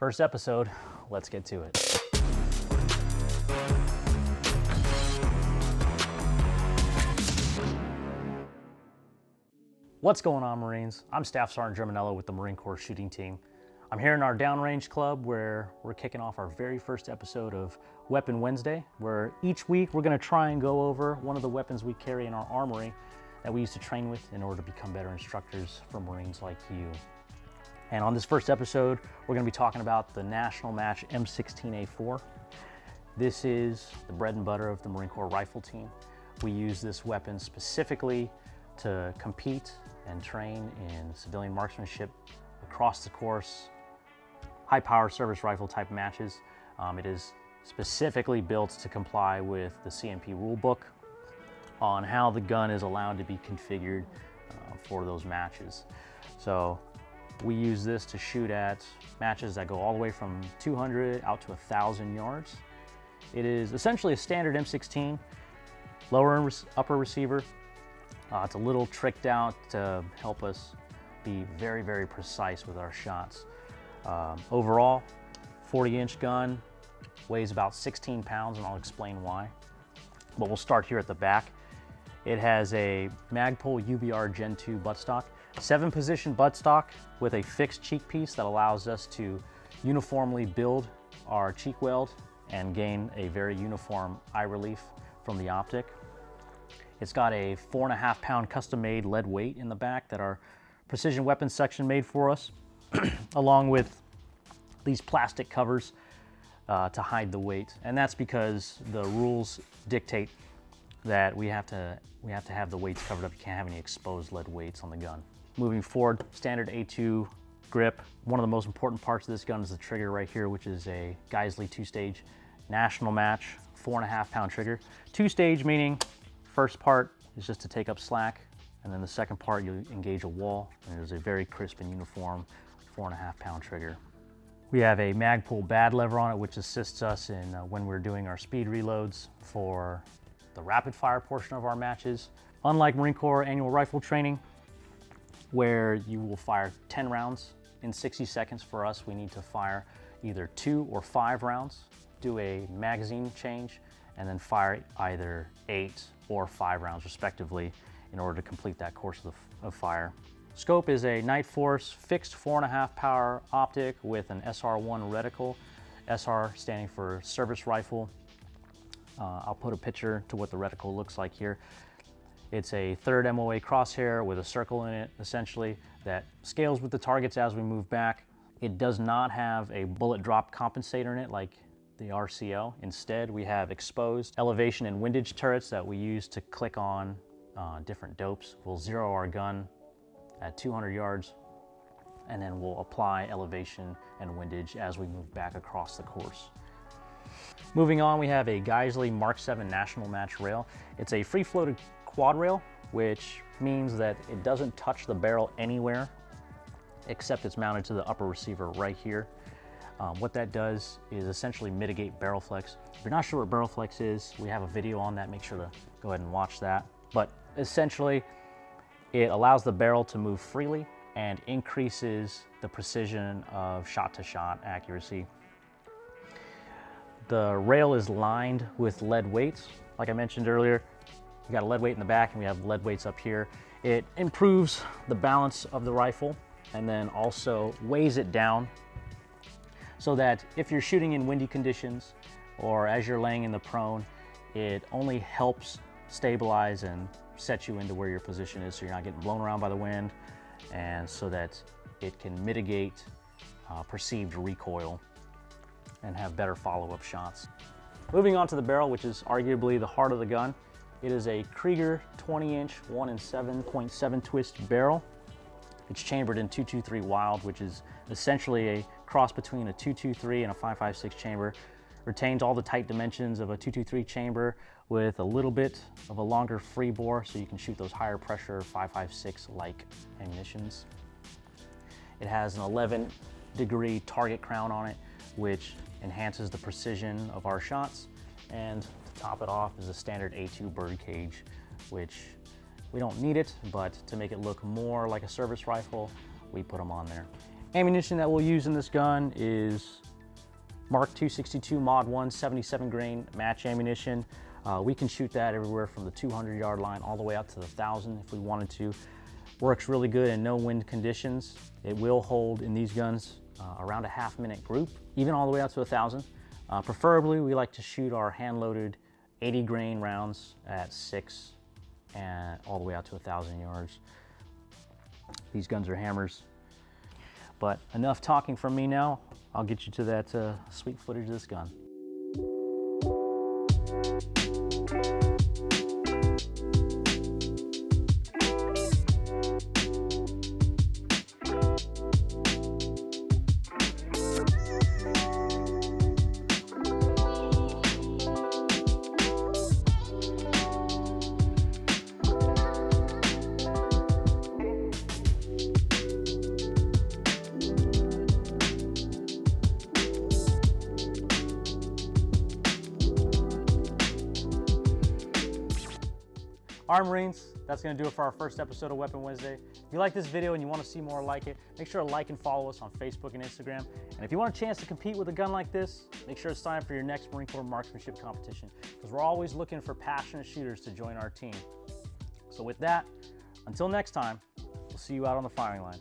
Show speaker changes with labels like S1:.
S1: First episode, let's get to it. What's going on, Marines? I'm Staff Sergeant Germanello with the Marine Corps shooting team. I'm here in our downrange club where we're kicking off our very first episode of Weapon Wednesday, where each week we're going to try and go over one of the weapons we carry in our armory that we used to train with in order to become better instructors for Marines like you. And on this first episode, we're going to be talking about the national match M1614. This is the bread and butter of the Marine Corps rifle team. We use this weapon specifically to compete and train in civilian marksmanship across the course, high-power service rifle type matches. It is specifically built to comply with the CMP rulebook on how the gun is allowed to be configured for those matches. So we use this to shoot at matches that go all the way from 200 out to 1,000 yards. It is essentially a standard M16, lower and upper receiver. It's a little tricked out to help us be very, very precise with our shots. Overall, 40-inch gun, weighs about 16 pounds, and I'll explain why. But we'll start here at the back. It has a Magpul UBR Gen 2 buttstock, 7-position buttstock with a fixed cheek piece that allows us to uniformly build our cheek weld and gain a very uniform eye relief from the optic. It's got a 4.5 pound custom-made lead weight in the back that our precision weapons section made for us, along with these plastic covers to hide the weight. And that's because the rules dictate that we have to have the weights covered up. You can't have any exposed lead weights on the gun. Moving forward, standard A2 grip. One of the most important parts of this gun is the trigger right here, which is a Geisley 2-stage national match, 4.5 pound trigger. 2-stage meaning first part is just to take up slack, and then the second part you engage a wall, and there's a very crisp and uniform 4.5 pound trigger. We have a Magpul bad lever on it, which assists us in when we're doing our speed reloads for the rapid fire portion of our matches. Unlike Marine Corps annual rifle training, where you will fire 10 rounds in 60 seconds, for us we need to fire either 2 or 5 rounds, do a magazine change, and then fire either 8 or 5 rounds respectively in order to complete that course of fire. Scope is a Night Force fixed 4.5 power optic with an SR1 reticle, SR standing for service rifle. I'll put a picture to what the reticle looks like here. It's a 3rd MOA crosshair with a circle in it, essentially, that scales with the targets as we move back. It does not have a bullet drop compensator in it like the RCO. Instead, we have exposed elevation and windage turrets that we use to click on different dopes. We'll zero our gun at 200 yards, and then we'll apply elevation and windage as we move back across the course. Moving on, we have a Geisley Mark 7 National Match rail. It's a free-floated quad rail, which means that it doesn't touch the barrel anywhere, except it's mounted to the upper receiver right here. What that does is essentially mitigate barrel flex. If you're not sure what barrel flex is, we have a video on that. Make sure to go ahead and watch that. But essentially, it allows the barrel to move freely and increases the precision of shot-to-shot accuracy. The rail is lined with lead weights. Like I mentioned earlier, we got a lead weight in the back and we have lead weights up here. It improves the balance of the rifle and then also weighs it down so that if you're shooting in windy conditions or as you're laying in the prone, it only helps stabilize and set you into where your position is so you're not getting blown around by the wind, and so that it can mitigate perceived recoil and have better follow-up shots. Moving on to the barrel, which is arguably the heart of the gun. It is a Krieger 20-inch 1 in 7.7 twist barrel. It's chambered in 223 Wild, which is essentially a cross between a 223 and a 5.56 chamber. Retains all the tight dimensions of a 223 chamber with a little bit of a longer free bore, so you can shoot those higher pressure 5.56 like ammunitions. It has an 11-degree target crown on it, which enhances the precision of our shots. And to top it off is a standard A2 bird cage, which we don't need it, but to make it look more like a service rifle, we put them on there. Ammunition that we'll use in this gun is Mark 262 Mod 1 77 grain match ammunition. We can shoot that everywhere from the 200-yard line all the way out to the 1,000 if we wanted to. Works really good in no wind conditions. It will hold in these guns around a half-minute group, even all the way out to 1,000. Preferably, we like to shoot our hand-loaded 80 grain rounds at 6 and all the way out to 1,000 yards. These guns are hammers. But enough talking from me now. I'll get you to that sweet footage of this gun. All right, Marines, that's gonna do it for our first episode of Weapon Wednesday. If you like this video and you wanna see more like it, make sure to like and follow us on Facebook and Instagram. And if you want a chance to compete with a gun like this, make sure to sign up for your next Marine Corps marksmanship competition, because we're always looking for passionate shooters to join our team. So with that, until next time, we'll see you out on the firing line.